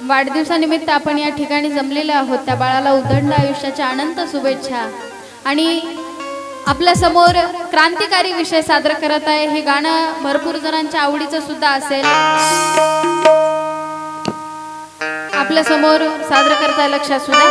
वाढदिवसानिमित्त आपण या ठिकाणी जमलेले आहोत। त्या बाळाला उदंड आयुष्याच्या अनंत शुभेच्छा। आणि आपल्या समोर क्रांतिकारी विषय सादर करत आहे। हे गाणं भरपूर जणांच्या आवडीचं सुद्धा असेल। आपल्या समोर सादर करताय लक्षात सुद्धा।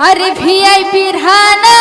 अरे VIP राना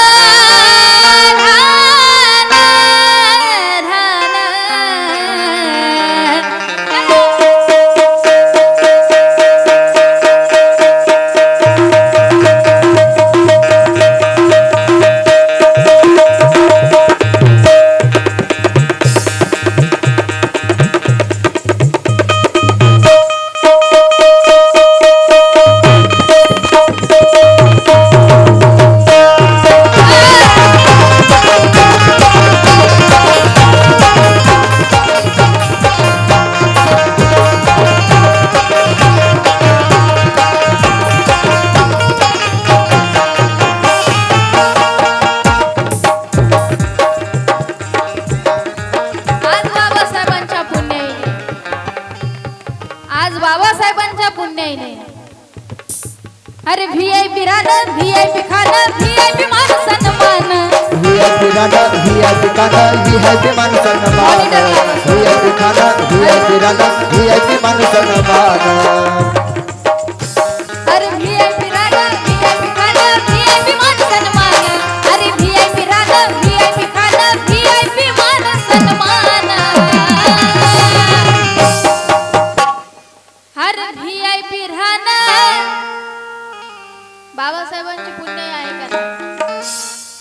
बाबासाहेबांच्या पुण्याईने। अरे VIP रानं VIP खानं VIP मान सन्मान VIP रानं VIP खानं VIP मान सन्मान VIP खानं VIP रानं VIP मान सन्मान। अरे VIP रानं VIP खानं VIP मान सन्मान अरे VIP रानं VIP खानं VIP मान सन्मान। हर VIP राहणं बाबासाहेबांची पुण्य आहे का?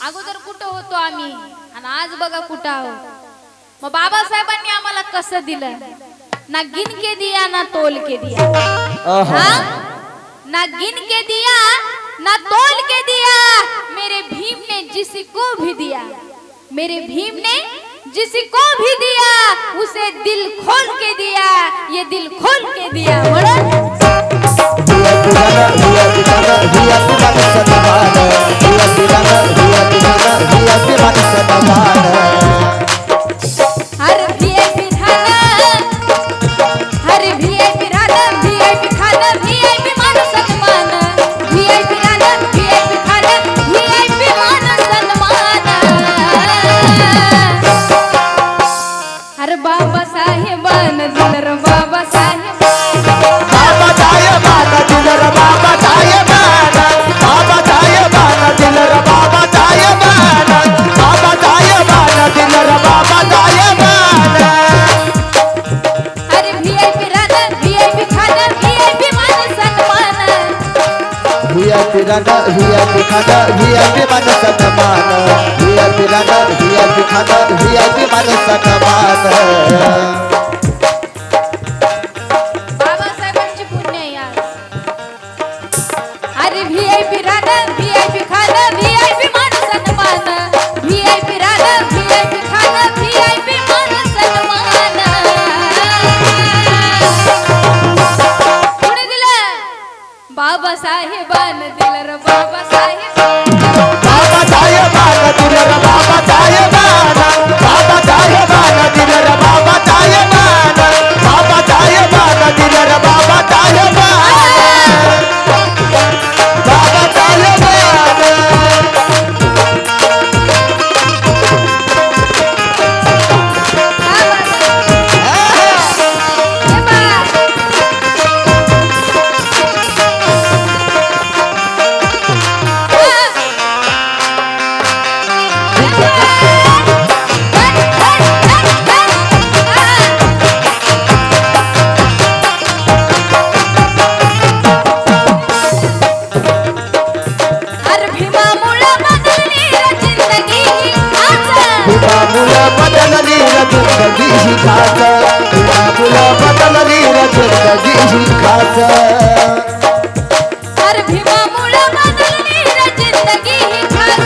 अगोदर कुठं होतो आम्ही आणि आज बघा कुठं आहोत। मग बाबासाहेबांनी आम्हाला कसं दिलं? ना गिन के दिया ना तोल के दिया। हाँ? ना गिन के दिया ना तोल के दिया। मेरे भीम ने जिसको भी दिया, मेरे भीम ने जिसको भी दिया उसे दिल खोल के दिया, ये दिल खोल के दिया। हर VIP रानं हर VIP रानं VIP खानं VIP मान सन्मान VIP रानं VIP खानं VIP मान सन्मान। अरे बाबासाहेबान दिलं रे बाबासाहेब बाबासाहेबान दिलं रे बाबासाहेबान बाबासाहेबान दिलं रे बाबासाहेबान बाबासाहेबान दिलं रे बाबासाहेबान। अरे VIP रानं VIP खानं VIP मान सन्मान VIP रानं VIP खानं VIP मान सन्मान VIP रानं VIP खानं VIP मान सन्मान। बाबासाहेबांची पुण्य आहे आज। अरे VIP रानं VIP खानं VIP मान सन्मान VIP रानं VIP खानं VIP मान सन्मान। कोणी दिलं? बाबासाहेबान दिलं रे बाबासाहेब बाबासाहेबान दिलं रे बाबासाहेबान बाबासाहेबान दिलं रे बाबासाहेबान बाबासाहेबान दिलं रे बाबासाहेबान बदलली जिंदगी ही खास बदलली जिंदगी ही खास। अरे भीमामुळे बदलली जिंदगी ही खास।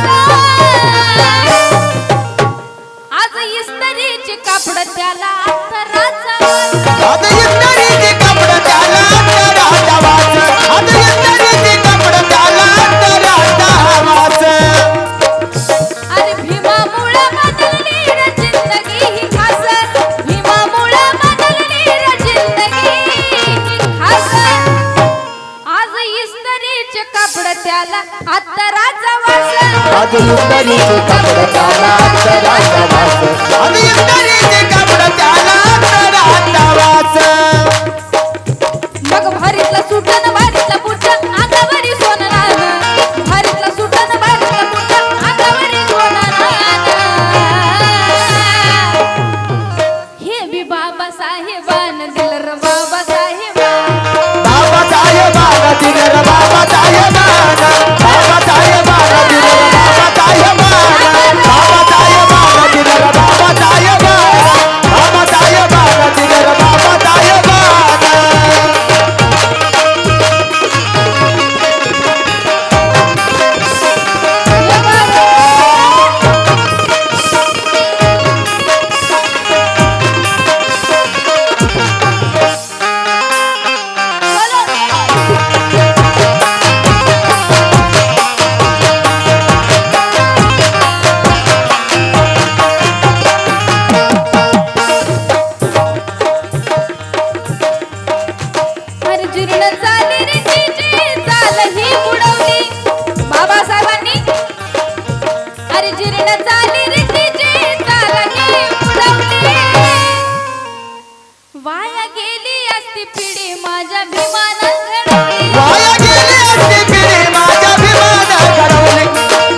आज इस्त्री इस्त्रीचे कापड त्याला अत्तराचा वास. आज इस्त्रीचे कापड त्याला अत्तराचा वास. आज इस्त्रीचे कापड त्याला अत्तराचा वास. अरे भीमामुळं बदलली रे जिंदगी ही खास. भीमामुळं बदलली रे जिंदगी ही खास. आज इस्त्रीचे कापड त्याला अत्तराचा वास. आज इस्त्रीचे कापड त्याला अत्तराचा वास. आज इस्त्रीचे कापड त्याला अत्तराचा वास. मग भारीतला सुटन भारीतला बुट अंगावरी सोनारान. भारीतला सुटन भारीतला बुट अंगावरी सोनारान. हे बी बाबा साहेबान दिल र बाबा साहेबान. बाबा साहेबान दिल र बाबा साहेबान. बाबा साहेबान दिल र बाबा साहेबान. बाबा साहेबान दिल र बाबा साहेबान. बाबा साहेबान दिल र बाबा साहेबान. हे बाबा. अरे जीर्ण झाली रे तिची चाल ही बुडवली बाबासाहेबांनी. अरे जीर्ण झाली रे तिची चाल ही बुडवली. वाया गेली असती पिढी माझ्या भीमानं घडवली. वाया गेली असती पिढी माझ्या भीमानं घडवली.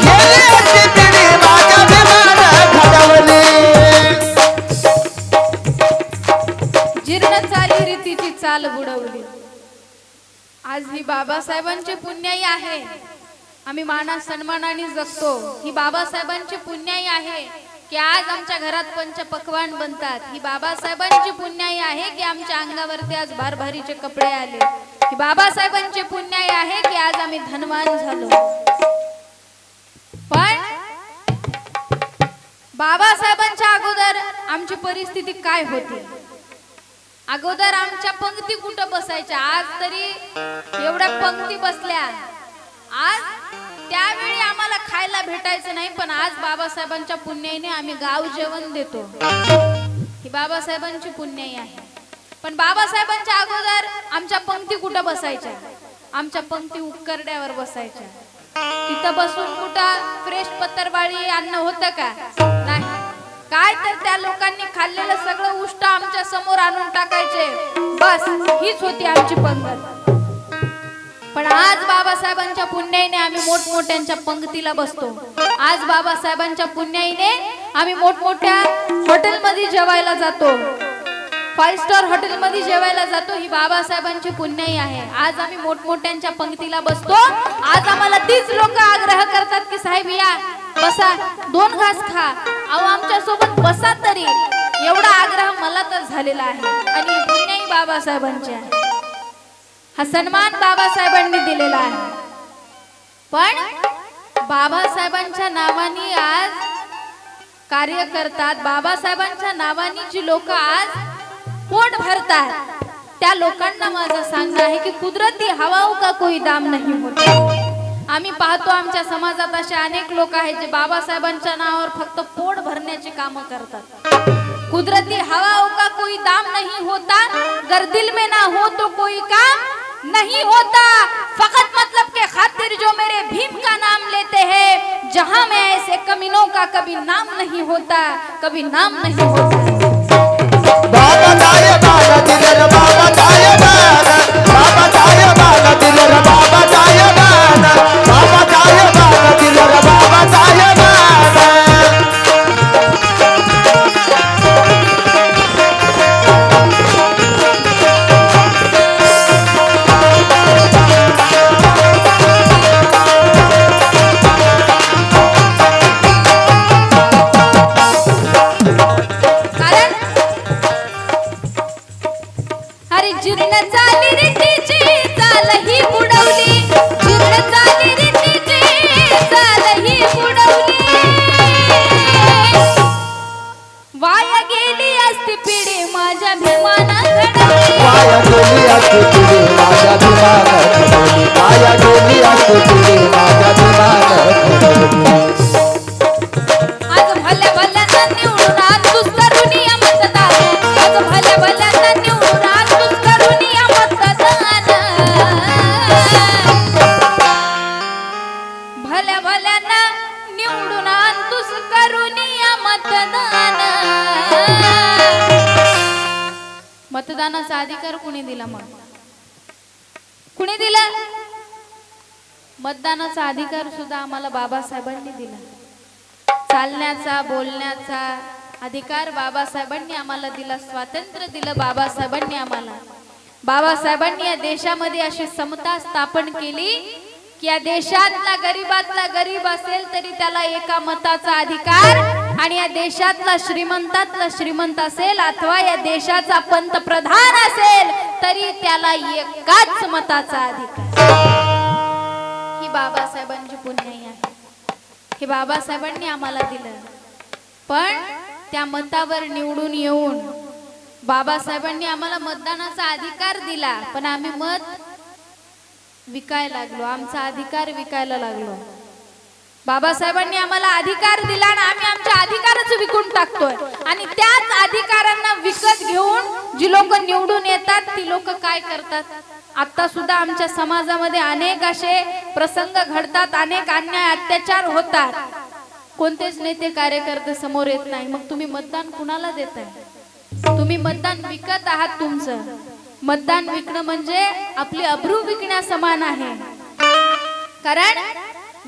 गेली असती पिढी माझ्या भीमानं घडवली. जीर्ण झाली रे तिची चाल बुडवली. आज ही बाबासाहेबांची पुण्याई आहे. आम्ही माना सन्मानाने जगतो. ही बाबासाहेबांची पुण्याई आहे की आज आमच्या घरात पंचपक्वान्न बनतात. ही बाबासाहेबांची पुण्याई आहे की आमच्या अंगावरती आज भारभारीचे कपडे आले. ही बाबासाहेबांची पुण्याई आहे की आज आम्ही धनवान झालो. पण बाबासाहेबांच्या अगोदर आमची परिस्थिती काय होती? अगोदर आमच्या पंक्ती कुठं बसायच्या. आज तरी एवढ्या पंक्ती बसल्या. आज त्यावेळी आम्हाला खायला भेटायचं नाही, पण आज बाबासाहेबांच्या पुण्याईने आम्ही गाव जेवण देतो. ही बाबासाहेबांची पुण्याई आहे. पण बाबासाहेबांच्या अगोदर आमच्या पंक्ती कुठं बसायच्या? आमच्या पंक्ती उक्करड्यावर बसायच्या. तिथं बसून कुठं फ्रेश पत्तरवाळी अन्न होतं का? नाही. काय तर त्या लोकांनी खाल्लेलं सगळं उष्ट आमच्या समोर आणून टाकायचे. बस हीच होती आमची पंगत. पण आज बाबासाहेबांच्या पुण्याईने आम्ही मोठमोठ्यांच्या पंक्तीला बसतो. आज बाबासाहेबांच्या पुण्याईने आम्ही मोठमोठ्या हॉटेलमध्ये जेवायला जातो. 5 स्टार हॉटेलमध्ये जेवायला जातो. ही बाबासाहेबांची पुण्याई आहे. आज आम्ही मोठमोठ्यांच्या पंक्तीला बसतो. आज आम्हाला तीच लोक आग्रह करतात की साहेब या बसा, 2 घास खा, अहो आमच्या सोबत बसा तरी. एवढा आग्रह मला तर झालेला आहे. आणि पुण्याई बाबासाहेबांची आहे. हा सन्मान बाबासाहेबांनी दिलेला आहे. पण बाबासाहेबांच्या नावाने आज कार्य करतात. बाबासाहेबांच्या नावाने जी लोक आज पोट भरतात, त्या लोकांना माझं सांगणं आहे की कुदरती हवाओं का कोई दाम नहीं होता. आम्ही पाहतो आमच्या समाजात असे अनेक लोक आहेत जे बाबासाहेबांच्या नावावर फक्त पोट भरण्याची कामं करतात. कुदरती हवाओं का कोई दाम नहीं होता. गर दिल में ना हो तो कोई काम नहीं होता. फकत मतलब के खातिर जो मेरे भीम का नाम लेते हैं, जहां में ऐसे कमीनों का कभी नाम नहीं होता, कभी नाम नहीं होता. बाबा साहेबान दिल र बाबा साहेबान. बाबा साहेबान दिल र बाबा साहेबान. बाबा साहेबान दिल र बाबा साहेबान. जीर्ण झाली रे तिची चाल ही बुडवली. जीर्ण झाली रे तिची चाल ही बुडवली. वाया गेली असती पिढी माझ्या भीमानं घडवली. वाया गेली असती पिढी माझ्या भीमानं घडवली. वाया गेली असती पिढी माझ्या भीमानं घडवली. आज भल्या भल्यांना निवडून आणतोस करुणिया मतदान. आज भल्या भल्यांना निवडून आणतोस करुणिया मतदान. भल्या भल्यांना निवडून आणतोस करुणिया मतदान. मतदानाचा अधिकार कुणी दिला? मग कुणी दिला? मतदानाचा अधिकार सुद्धा आम्हाला बाबासाहेबांनी दिला. चालण्याचा बोलण्याचा अधिकार बाबासाहेबांनी आम्हाला दिला. स्वातंत्र्य दिलं बाबासाहेबांनी आम्हाला. बाबासाहेबांनी या देशामध्ये अशी समता स्थापन केली की या देशातला गरीबातला गरीब असेल तरी त्याला एका मताचा अधिकार, आणि या देशातला श्रीमंतातला श्रीमंत असेल अथवा या देशाचा पंतप्रधान असेल तरी त्याला एकाच मताचा अधिकार. ही बाबासाहेबांची पुण्याई आहे. हे बाबासाहेबांनी आम्हाला दिलं. पण त्या मतावर निवडून येऊन बाबासाहेबांनी आम्हाला मतदानाचा अधिकार दिला, पण आम्ही मत विकायला लागलो. आमचा अधिकार विकायला लागलो. बाबासाहेबांनी आम्हाला अधिकार दिला आणि आम्ही आमच्या अधिकारच विकून टाकतोय. आणि त्याच अधिकारांना विकत घेऊन जी लोक निवडून येतात ती लोक काय करतात? आता सुद्धा आमच्या समाजामध्ये अनेक असे प्रसंग घडतात, अनेक अन्याय अत्याचार होतात. कोणतेच नेते कार्यकर्ते समोर येत नाही. मग तुम्ही मतदान कुणाला देताय? तुम्ही मतदान विकत आहात. तुमचं मतदान विकणं म्हणजे आपली अब्रू विकण्या समान आहे. कारण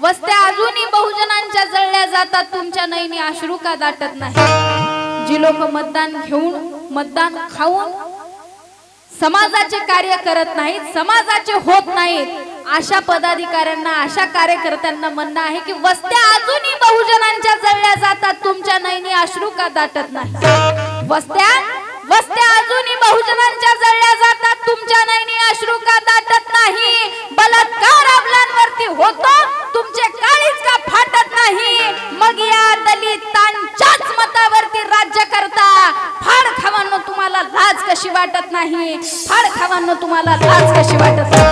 वस्त्या अजूनही बहुजनांच्या जळल्या जातात. तुमच्या नयनी अश्रू का दाटत नाही? जी लोक मतदान घेऊन मतदान खाऊन समाजाचे कार्य करत नाहीत, समाजाचे होत नाहीत, अशा पदाधिकाऱ्यांना अशा कार्यकर्त्यांना म्हणणं आहे की वस्त्या अजूनही बहुजनांच्या जळल्या जातात. तुमच्या नयनी अश्रू का दाटत नाही? वस्त्या अजूनही बहुजनांच्या जळल्या जातात. तुमच्या नयनी अश्रू का दाटत नाही? बलात्कार अबलांवरती होतो, तुमचे काळीज का फाटत नाही? मग या दलितांच्याच मतावरती राज्य करता. फाड खावांनो तुम्हाला लाज कशी वाटत नाही? फाड खावांनो तुम्हाला लाज कशी वाटत नाही?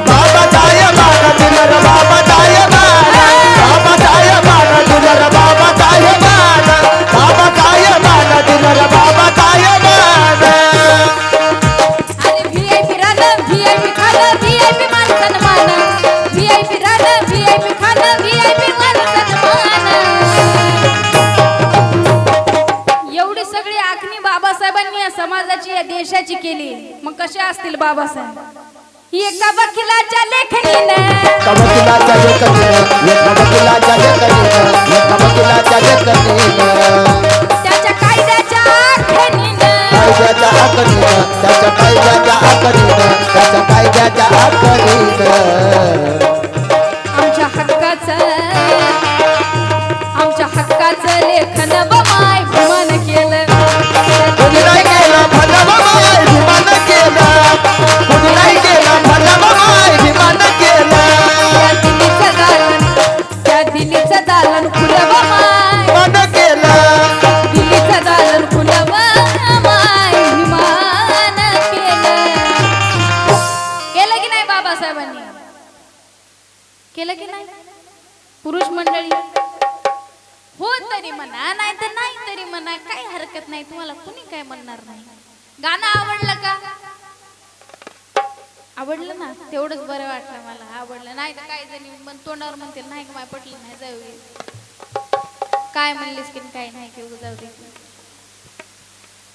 बाबा जाय बाबा दिलं रे बाबा जाय बाबा. बाबा जाय बाबा दिलं रे बाबा जाय बाबा. बाबा जाय बाबा दिलं रे बाबा जाय बाबा. अरे व्हीआयपी राहणं, व्हीआयपी खाणं, व्हीआयपी मान सन्मान. व्हीआयपी राहणं, व्हीआयपी खाणं, व्हीआयपी मान सन्मान. एवढी सगळी आखणी बाबासाहेबांनी या समाजाची या देशाची केली. मग कसे असतील बाबासाहेब? ही एका वकिलाच्या लेखणीनं, एका वकिलाच्या लेखणीनं, एका वकिलाच्या लेखणीनं, एका वकिलाच्या लेखणीनं, त्याच्या कायद्याच्या आखणीनं, कायद्याच्या आखणीनं, त्याच्या कायद्याच्या आखणीनं, त्याच्या कायद्याच्या आखणीनं आमच्या हक्काचं लेखन बमाय भीमान केलं. कुणी नाही केलं भलं बमाय भीमान केलं. कुणी नाही केलं भलं बमाय भीमान केलं. त्या दिल्लीचं दालन खुलं बमाय मन केलं. दिल्लीचं दालन खुलं बमाय भीमान केलं. केलं की नाही बाबासाहेबांनी? केलं की नाही? पुरुष मंडळी हो तरी म्हणा, नाही तर नाही तरी म्हणा, काही हरकत नाही. तुम्हाला कुणी काय म्हणणार नाही. गाणं आवडलं का? आवडलं ना? तेवढंच बरं वाटलं मला. आवडलं नाही तर काही जणी तोंडावर म्हणतील नाही का माय पटलं नाही, जाऊ काय म्हणलीस की काय नाही की जाऊ दे.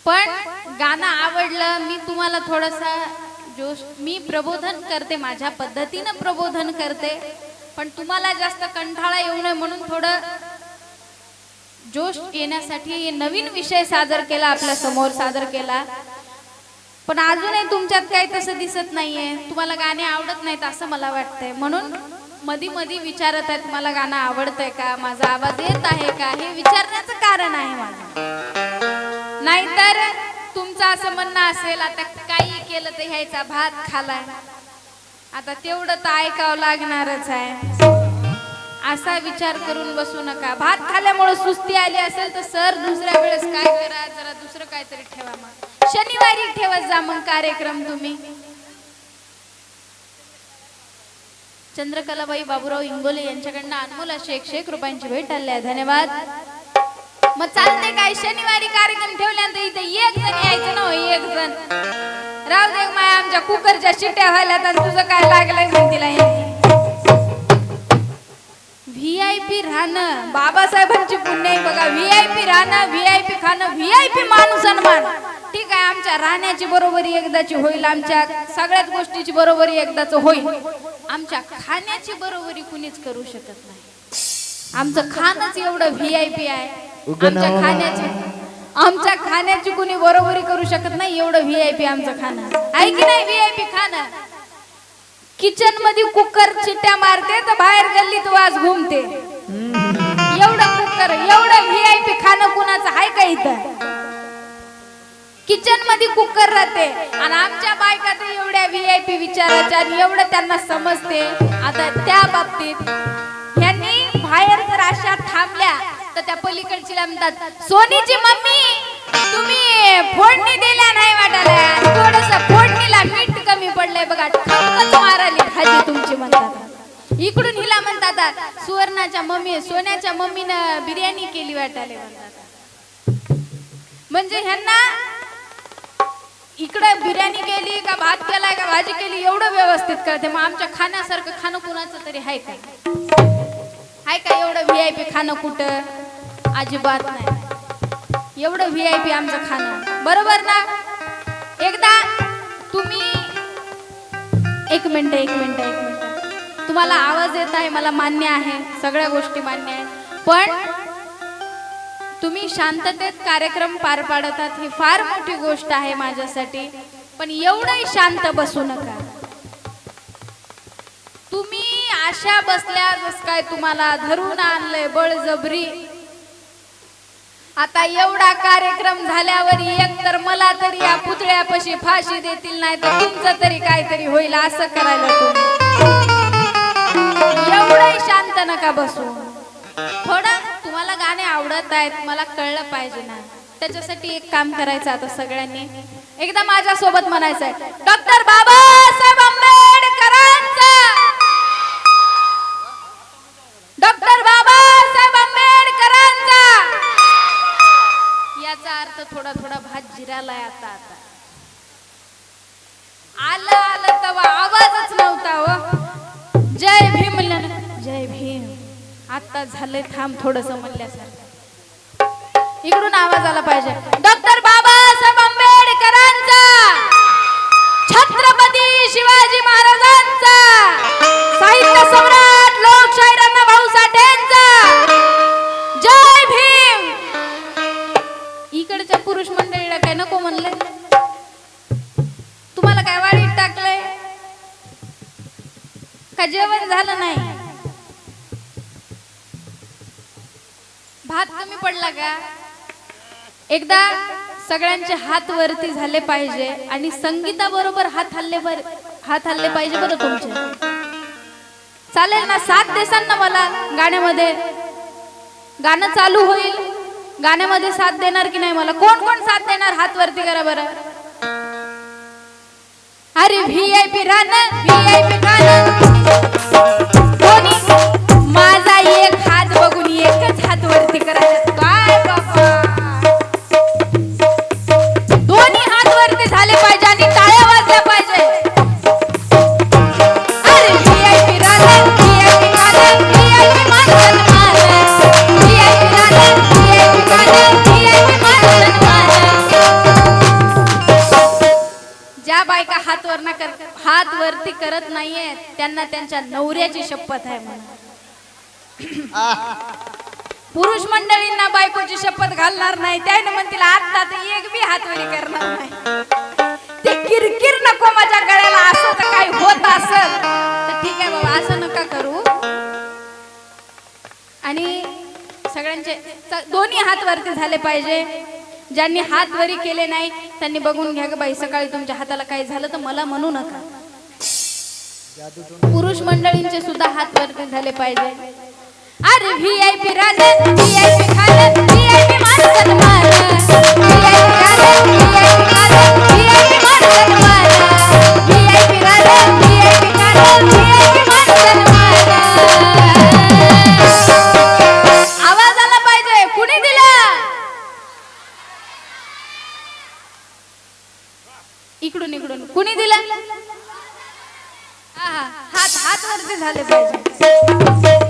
पण गाणं आवडलं. मी तुम्हाला थोडासा जोश, मी प्रबोधन करते, माझ्या पद्धतीनं प्रबोधन करते, पण तुम्हाला जास्त कंटाळा येऊ नये म्हणून थोडं जोश येण्यासाठी नवीन विषय सादर केला, आपल्या समोर सादर केला. पण अजूनही तुमच्यात काही तसं दिसत नाहीये. तुम्हाला गाणे आवडत नाहीत असं मला वाटतंय. म्हणून मधी मधी विचारत आहेत मला गाणं आवडतंय का, माझा आवाज येत आहे का, हे विचारण्याचं कारण आहे माझं. नाहीतर तुमचं असं म्हणणं असेल आता काही केलं तर ह्याचा भात खालाय, आता तेवढं तर ऐकावं लागणारच आहे. असा विचार करून बसू नका. भात खाल्यामुळे सुस्ती आली असेल तर सर दुसऱ्या वेळेस काय करा, जरा दुसरं काहीतरी ठेवा मग. शनिवारी ठेवत जा मग कार्यक्रम तुम्ही. चंद्रकलाबाई बाबूराव इंगोले यांच्याकडनं अनमोल अशी 101 रुपयांची भेट आली आहे. धन्यवाद. मग चालते काय, शनिवारी कार्यक्रम ठेवल्यानंतर इथे एक जण यायचं ना, एक जण राव दे माया, आमच्या कुकरच्या शिट्ट्या व्हायला तर तुझं काय लागलंय म्हणतीला. व्हीआयपी राहणं बाबासाहेबांची पुण्य आहे बघा. व्हीआयपी राहणं, व्हीआयपी खाणं, व्हीआयपी मान सन्मान. ठीक आहे, आमच्या राहण्याची बरोबरी एकदाची होईल, आमच्या सगळ्याच गोष्टीची बरोबरी एकदाच होईल. आमच्या खाण्याची बरोबरी कुणीच करू शकत नाही. आमचं खाणच एवढं व्हीआयपी आहे. आमच्या खाण्याची कुणी बरोबरी करू शकत नाही, एवढं व्हीआयपी आमचं खाणं आहे की नाही. व्हीआयपी खाणं, किचन मध्ये कुकर चिट्ट्या मारते तर बाहेर गल्लीत वास घुमते. एवढं कुकर, एवढं व्हीआयपी खाणं कुणाचं आहे का इथं. किचन मध्ये कुकर राहते आणि आमच्या बायका तर एवढ्या व्हीआयपी विचाराच्या आणि एवढं त्यांना समजते. आता त्या बाबतीत ह्यांनी बाहेर जर अशा थांबल्या तर त्या पलीकडची म्हणतात, सोनीची मम्मी तुम्ही फोडणी दिल्या नाही वाटायला, थोडस फोडणीला मीठ कमी पडलंय बघा, ठपकच माराली भाजी तुमची म्हणतात. इकडून हिला म्हणतात, सुवर्णाच्या मम्मी, सोन्याच्या मम्मीनं बिर्याणी केली वाटायला म्हणतात. म्हणजे ह्यांना इकडे बिर्याणी केली का भात केलाय का भाजी केली एवढं व्यवस्थित कळते. मग आमच्या खाण्यासारखं खाणं कुणाचं तरी आहे का, आहे का एवढं व्हीआयपी खाणं कुठं, अजिबात नाही. एवढं व्हीआयपी आमचं खाणं, बरोबर ना. एकदा तुम्ही एक मिनिट तुम्हाला आवाज येत आहे, मला मान्य आहे, सगळ्या गोष्टी मान्य आहे, पण तुम्ही शांततेत कार्यक्रम पार पाडतात ही फार मोठी गोष्ट आहे माझ्यासाठी. पण एवढंही शांत बसू नका तुम्ही. अशा बसल्या जस काय तुम्हाला धरून आणलंय बळजबरी. आता एवढा कार्यक्रम झाल्यावर एक तर मला तरी या पुतळ्यापाशी फाशी देतील, नाही तर तुमचं तरी काहीतरी होईल. असं करायला तुम्ही एवढंही शांत नका बसू. थोडं तुम्हाला गाणे आवडत आहेत, मला कळलं पाहिजे ना. त्याच्यासाठी एक काम करायचं, आता सगळ्यांनी एकदा माझ्या सोबत म्हणायचंय, डॉक्टर बाबासाहेब आंबेडकरांचा, डॉक्टर बाबासाहेब आंबेडकरांचा. याचा अर्थ थोडा थोडा भात जिरालाय. आता आलं तेव्हा आवाजच नव्हता हो. जय भीम म्हणलं ना, जय भीम. आता झालंय थांब थोडस म्हणल्यासारखं. इकडून आवाज आला पाहिजे, डॉक्टर बाबासाहेब आंबेडकरांचा, छत्रपती शिवाजी महाराजांचा, साहित्य सम्राट लोकशाहीर अण्णाभाऊ साठेंचा, जय भीम. इकडच्या पुरुष मंडळीला काय नको म्हणलंय, तुम्हाला काय वाढीत टाकलंय का, जेवण झालं नाही, भात कमी पडला का. एकदा सगळ्यांचे हात वरती झाले पाहिजे आणि संगीताबरोबर हात हल्ले पाहिजे बरं तुमचे. चालेल ना, साथ देसान ना मला गाण्यामध्ये. गाणं चालू होईल, गाण्यामध्ये साथ देणार की नाही मला. कोण कोण साथ देणार हात वरती करा बरं. अरे व्हीआयपी राहणं, व्हीआयपी खाणं, कोणी माझा एक हात बघून एकच हात वरती करायचं काय बाबा. दोन्ही हात वरती झाले पाहिजे आणि टाळ्या वाजल्या पाहिजे. अरे व्हीआयपी राहणं, व्हीआयपी खाणं, व्हीआयपी मान सन्मान, व्हीआयपी राहणं, व्हीआयपी खाणं, व्हीआयपी मान सन्मान. ज्या बायका हात वरती करत नाहीये त्यांना त्यांच्या नवऱ्याची शपथ आहे म्हणा. पुरुष मंडळींना बायकोची शपथ घालणार नाही, त्याने म्हणतील आता तर एक बी हातवरी करणार नाही. ते किरकिर नको माझ्या गळ्याला. असं तर काही होत असेल तर ठीक आहे बाबा, असं नका करू. आणि सगळ्यांचे दोन्ही हात वरती झाले पाहिजे. ज्यांनी हात वरी केले नाही त्यांनी बघून घ्या ग बाई, सकाळी तुमच्या हाताला काही झालं तर मला म्हणू नका. पुरुष मंडळींचे सुद्धा हात वरती झाले पाहिजे. अरे व्हीआयपी राहणं, व्हीआयपी खाणं, व्हीआयपी मान सन्मान, व्हीआयपी इकडून इकडून कुणी दिला आहा, हात हात वरती झाले पाहिजे